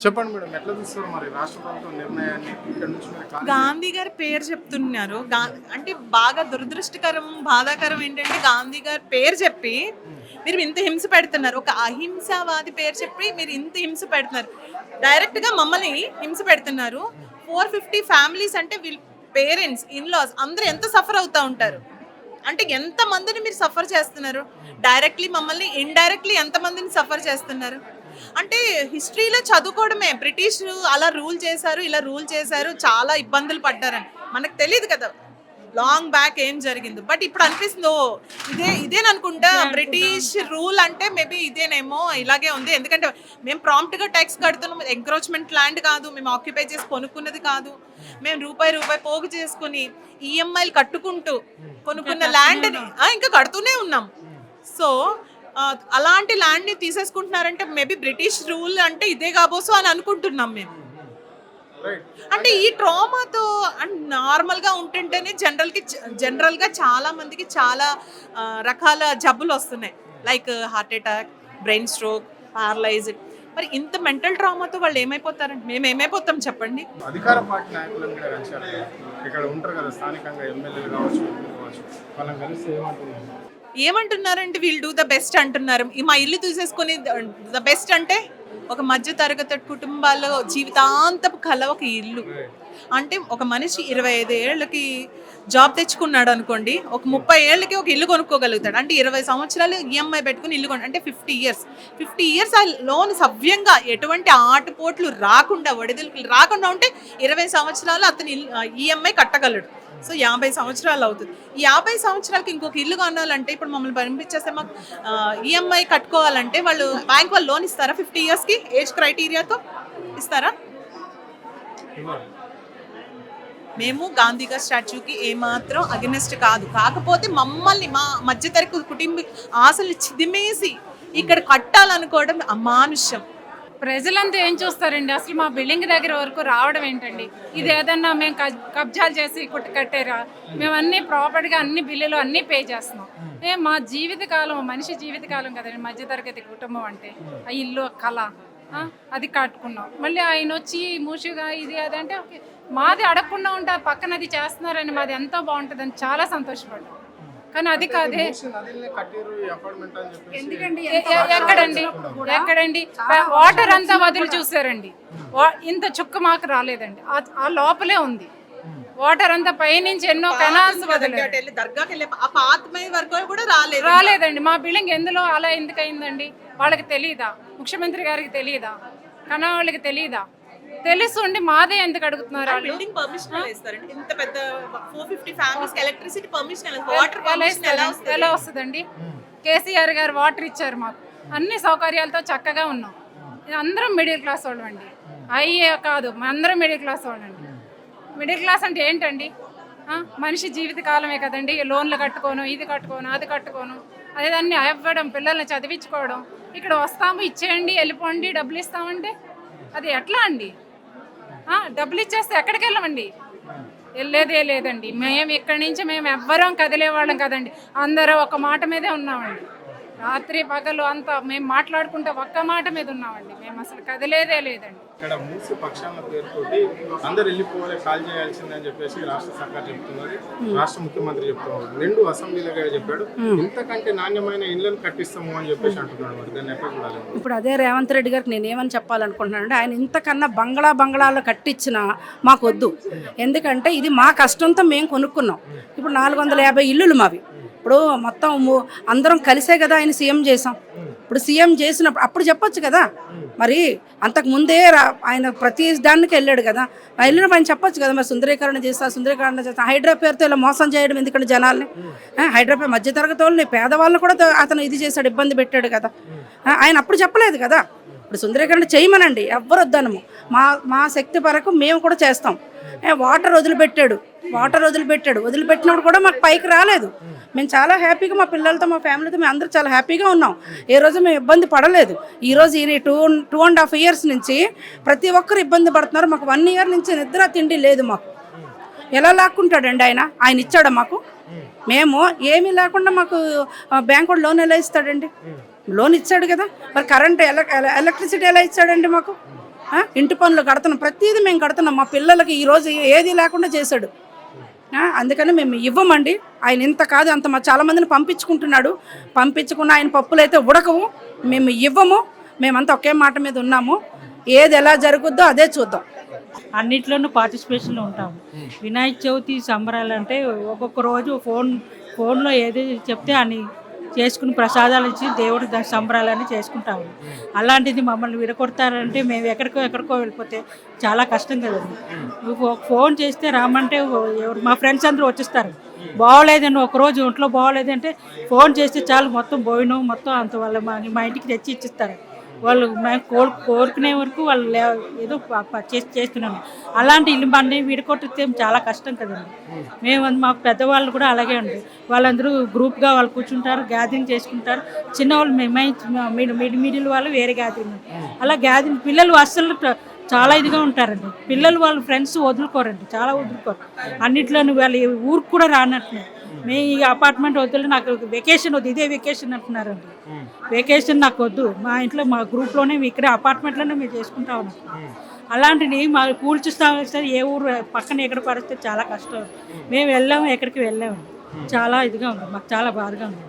చెప్పండి మేడం ఎట్లా చూస్తారు మరి రాష్ట్ర ప్రభుత్వం నిర్ణయాన్ని ఇక్కడ నుంచి మరి గాంధీ గారి పేరు చెప్తున్నారు. అంటే బాగా దురదృష్టకరం, బాధాకరం ఏంటంటే గాంధీ గారి పేరు చెప్పి మీరు ఇంత హింస పెడుతున్నారు. ఒక అహింసావాది పేరు చెప్పి మీరు ఇంత హింస పెడుతున్నారు. డైరెక్ట్‌గా మమ్మల్ని హింస పెడుతున్నారు. 450 ఫ్యామిలీస్ అంటే వీళ్ళ పేరెంట్స్, ఇన్‌లాస్ అందరూ ఎంత సఫర్ అవుతా ఉంటారు. అంటే ఎంత మందిని మీరు సఫర్ చేస్తున్నారు. డైరెక్ట్‌లీ మమ్మల్ని, ఇండైరెక్ట్‌లీ ఎంత మందిని సఫర్ చేస్తున్నారు. అంటే హిస్టరీలో చదువుకోవడమే బ్రిటిష్ అలా రూల్ చేశారు, ఇలా రూల్ చేశారు, చాలా ఇబ్బందులు పడ్డారని మనకు తెలియదు కదా లాంగ్ బ్యాక్ ఏం జరిగిందో. బట్ ఇప్పుడు అనిపిస్తుంది ఓ ఇదేననుకుంటా బ్రిటిష్ రూల్ అంటే మేబీ ఇదేనేమో, ఇలాగే ఉంది. ఎందుకంటే మేము ప్రాంప్ట్గా ట్యాక్స్ కడుతున్నాం. ఎంక్రోచ్మెంట్ ల్యాండ్ కాదు, మేము ఆక్యుపై చేసి కొనుక్కున్నది కాదు. మేము రూపాయి పోగు చేసుకుని ఈఎంఐలు కట్టుకుంటూ కొనుక్కున్న ల్యాండ్ని ఇంకా కడుతూనే ఉన్నాం. సో అలాంటి ల్యాండ్ని తీసేసుకుంటున్నారంటే మేబీ బ్రిటిష్ రూల్ అంటే ఇదే కాబోసు అని అనుకుంటున్నాం మేము. అంటే ఈ ట్రామాతో నార్మల్గా ఉంటుంటేనే జనరల్గా చాలా మందికి చాలా రకాల జబ్బులు వస్తున్నాయి. Like heart attack, brain stroke, paralysed. మరి ఇంత మెంటల్ ట్రామాతో వాళ్ళు ఏమైపోతారండి? మేము ఏమైపోతాం చెప్పండి. అధికార పార్టీ నాయకులను కూడా కలిశారు, ఇక్కడ ఉంటారు కదా స్థానికంగా ఎమ్మెల్యేలు కావచ్చు, వాళ్ళని కలిసి ఏమంటున్నారంటే వీల్ డూ ద బెస్ట్ అంటున్నారు. మా ఇల్లు తీసేసుకుని ద బెస్ట్ అంటే ఒక మధ్య తరగతి కుటుంబాల్లో జీవితాంతపు కల ఒక ఇల్లు. అంటే ఒక మనిషి 25 ఏళ్ళకి జాబ్ తెచ్చుకున్నాడు అనుకోండి, ఒక 30 ఏళ్ళకి ఒక ఇల్లు కొనుక్కోగలుగుతాడు. అంటే 20 సంవత్సరాలు ఈఎంఐ పెట్టుకుని ఇల్లు అంటే 50 ఇయర్స్ ఆ లోన్ సవ్యంగా ఎటువంటి ఆటుపోట్లు రాకుండా, ఒడిదుడుకులు రాకుండా ఉంటే 20 సంవత్సరాలు అతను ఈఎంఐ కట్టగలడు. సో 50 సంవత్సరాలు అవుతుంది. ఈ 50 సంవత్సరాలకి ఇంకొక ఇల్లు కొనాలంటే ఇప్పుడు మమ్మల్ని పంపించేస్తే మాకు ఈఎంఐ కట్టుకోవాలంటే వాళ్ళు బ్యాంక్ వాళ్ళు లోన్ ఇస్తారా? 50 ఇయర్స్కి ఏజ్ క్రైటీరియాతో ఇస్తారా? మేము గాంధీ గారి స్టాచ్యూకి ఏమాత్రం అగెనిస్ట్ కాదు. కాకపోతే మమ్మల్ని మా మధ్యతరగతి కుటుంబ ఆశలు చిదిమేసి ఇక్కడ కట్టాలనుకోవడం అమానుష్యం. ప్రజలంతా ఏం చూస్తారండి? అసలు మా బిల్డింగ్ దగ్గర వరకు రావడం ఏంటండి? ఇది ఏదన్నా మేము కబ్జాలు చేసి కట్టారా? మేము అన్ని ప్రాపర్గా అన్ని బిల్లులు అన్నీ పే చేస్తున్నాం. మా జీవితకాలం, మనిషి జీవితకాలం కదండి మధ్యతరగతి కుటుంబం అంటే. ఆ ఇల్లు కళ, అది కట్టుకున్నాం. మళ్ళీ ఆయన వచ్చి మూషిగా ఇది అదంటే మాది అడగకుండా ఉంటే పక్కన అది చేస్తున్నారని మాది ఎంతో బాగుంటుందని చాలా సంతోషపడ్డాం. కానీ అది కాదే. ఎందుకండి ఎక్కడండి వాటర్ అంతా వదిలి చూసారండి. ఇంత చుక్క మాకు రాలేదండి. ఆ లోపలే ఉంది వాటర్ అంతా. పైనుంచి ఎన్నో కెనాల్స్ రాలేదండి. మా బిల్డింగ్ ఎందులో అలా ఎందుకు అయిందండి? వాళ్ళకి తెలియదా? ముఖ్యమంత్రి గారికి తెలియదా? కన్నా వాళ్ళకి తెలియదా? తెలుసుండి మాదే ఎందుకు అడుగుతున్నారు? ఎలా వస్తుందండి? కేసీఆర్ గారు వాటర్ ఇచ్చారు మాకు, అన్ని సౌకర్యాలతో చక్కగా ఉన్నాం. అందరం మిడిల్ క్లాస్ వాళ్ళం అండి. అయ్యే కాదు, అందరం మిడిల్ క్లాస్ వాళ్ళండి. మిడిల్ క్లాస్ అంటే ఏంటండి? మనిషి జీవితకాలమే కదండి. లోన్లు కట్టుకోను, ఇది కట్టుకోను, అది కట్టుకోను, అదే దాన్ని ఇవ్వడం, పిల్లల్ని చదివించుకోవడం. ఇక్కడ వస్తాము, ఇచ్చేయండి, వెళ్ళిపోండి, డబ్బులు ఇస్తామంటే అది ఎట్లా అండి? డబ్బులు ఇచ్చేస్తే ఎక్కడికి వెళ్ళమండి? వెళ్ళేదే లేదండి. మేము ఇక్కడి నుంచి మేము ఎవ్వరం కదిలేవాళ్ళం కదండి. అందరూ ఒక మాట మీదే ఉన్నామండి. రాత్రి పగలు అంతా మేము మాట్లాడుకుంటే ఒక్క మాట మీద ఉన్నామండి. మేము అసలు కదిలేదే లేదండి. ఇక్కడ మూసి పక్షాల పేరుతోటి అందరు వెళ్ళిపోవాలి, కాల్ చేయాల్సిందని చెప్పేసి రాష్ట్ర సర్కార్ చెప్తున్నది, రాష్ట్ర ముఖ్యమంత్రి చెప్తున్నారు. 2 అసెంబ్లీలో చెప్పాడు ఇంతకంటే నాణ్యమైన ఇళ్లను కట్టిస్తాము అని చెప్పేసి అంటున్నాడు. మరి దాన్ని ఎక్కడ చూడాలి? ఇప్పుడు అదే రేవంత్ రెడ్డి గారికి నేను ఏమని చెప్పాలనుకుంటున్నాను అంటే, ఆయన ఇంతకన్నా బంగ్లాలో కట్టించినా మాకు వద్దు. ఎందుకంటే ఇది మా కష్టంతో మేము కొనుక్కున్నాం. ఇప్పుడు 450 ఇల్లులు మావి. ఇప్పుడు మొత్తం అందరం కలిసే కదా ఆయన సీఎం చేసాం. ఇప్పుడు సీఎం చేసినప్పుడు అప్పుడు చెప్పొచ్చు కదా. మరి అంతకుముందే ఆయన ప్రతి దానికి వెళ్ళాడు కదా. వెళ్ళినప్పుడు ఆయన చెప్పొచ్చు కదా, మరి సుందరీకరణ చేస్తా హైడ్రా పేరుతో ఇలా మోసం చేయడం ఎందుకంటే జనాల్ని. హైడ్రా పేరు మధ్యతరగతి వాళ్ళని, పేదవాళ్ళని కూడా అతను ఇది చేశాడు, ఇబ్బంది పెట్టాడు కదా. ఆయన అప్పుడు చెప్పలేదు కదా. ఇప్పుడు సుందరీకరణ చేయమనండి, ఎవ్వరు వద్దనము. మా శక్తి వరకు మేము కూడా చేస్తాం. వాటర్ వదిలిపెట్టినప్పుడు కూడా మాకు పైకి రాలేదు. మేము చాలా హ్యాపీగా మా పిల్లలతో, మా ఫ్యామిలీతో మేము అందరూ చాలా హ్యాపీగా ఉన్నాం. ఏ రోజు మేము ఇబ్బంది పడలేదు. ఈరోజు ఈ 2.5 ఇయర్స్ నుంచి ప్రతి ఒక్కరు ఇబ్బంది పడుతున్నారు. మాకు 1 ఇయర్ నుంచి నిద్ర తిండి లేదు. మాకు ఎలా లాక్కుంటాడండి ఆయన ఇచ్చాడా మాకు? మేము ఏమీ లేకుండా మాకు బ్యాంకు లోన్ ఎలా ఇస్తాడండి? లోన్ ఇచ్చాడు కదా. మరి కరెంట్ ఎలక్ట్రిసిటీ ఎలా ఇచ్చాడండి మాకు? ఇంటి పనులు కడుతున్నాం, ప్రతిదీ మేము కడుతున్నాం. మా పిల్లలకి ఈరోజు ఏది లేకుండా చేశాడు. అందుకని మేము ఇవ్వమండి. ఆయన ఇంత కాదు అంత చాలామందిని పంపించుకుంటున్నాడు. పంపించుకున్న ఆయన పప్పులు అయితే ఉడకవు. మేము ఇవ్వము. మేమంతా ఒకే మాట మీద ఉన్నాము. ఏది ఎలా జరుగుద్దో అదే చూద్దాం. అన్నిట్లోనూ పార్టిసిపేషన్లో ఉంటాము. వినాయక చవితి సంబరాలు అంటే ఒక్కొక్క రోజు ఫోన్లో ఏది చెప్తే అని చేసుకుని ప్రసాదాలు ఇచ్చి దేవుడి సంబరాలని చేసుకుంటాము. అలాంటిది మమ్మల్ని విడగొడతారంటే మేము ఎక్కడికో వెళ్ళిపోతే చాలా కష్టం కదండి. ఫోన్ చేస్తే రామంటే ఎవరు మా ఫ్రెండ్స్ అందరూ వచ్చేస్తారు. బాగోలేదండి ఒకరోజు ఒంట్లో బాగోలేదంటే ఫోన్ చేస్తే చాలు మొత్తం భోజనం మొత్తం అంత వాళ్ళ మా ఇంటికి తెచ్చి ఇచ్చిస్తారు. వాళ్ళు మేము కోరుకునే వరకు వాళ్ళు ఏదో చేస్తున్నాము. అలాంటి ఇల్లు బండి విడగొట్టితే చాలా కష్టం కదండి. మేము మా పెద్దవాళ్ళు కూడా అలాగే ఉంటారు. వాళ్ళందరూ గ్రూప్గా వాళ్ళు కూర్చుంటారు, గ్యాదరింగ్ చేసుకుంటారు. చిన్నవాళ్ళు మిడిల్ వాళ్ళు వేరే గ్యాదరింగ్. అలా గ్యాదరింగ్ పిల్లలు అస్సలు చాలా ఇదిగా ఉంటారండి. పిల్లలు వాళ్ళ ఫ్రెండ్స్ వదులుకోరండి, చాలా వదులుకోరు. అన్నిట్లోనూ వాళ్ళు ఊరికి కూడా రానట్టున్నారు. మేము ఈ అపార్ట్మెంట్ వద్దు, నాకు వెకేషన్ వద్దు, ఇదే వెకేషన్ అంటున్నారండి. వెకేషన్ నాకు వద్దు, మా ఇంట్లో మా గ్రూప్లోనే ఇక్కడే అపార్ట్మెంట్లోనే మేము చేసుకుంటా ఉన్నాం. అలాంటివి మా కూల్చుస్తాం. ఏ ఊరు పక్కన ఎక్కడ పరిస్థితి చాలా కష్టం. మేము వెళ్ళాము, ఎక్కడికి వెళ్ళాము. చాలా ఇదిగా ఉంది, మాకు చాలా బాధగా ఉంది.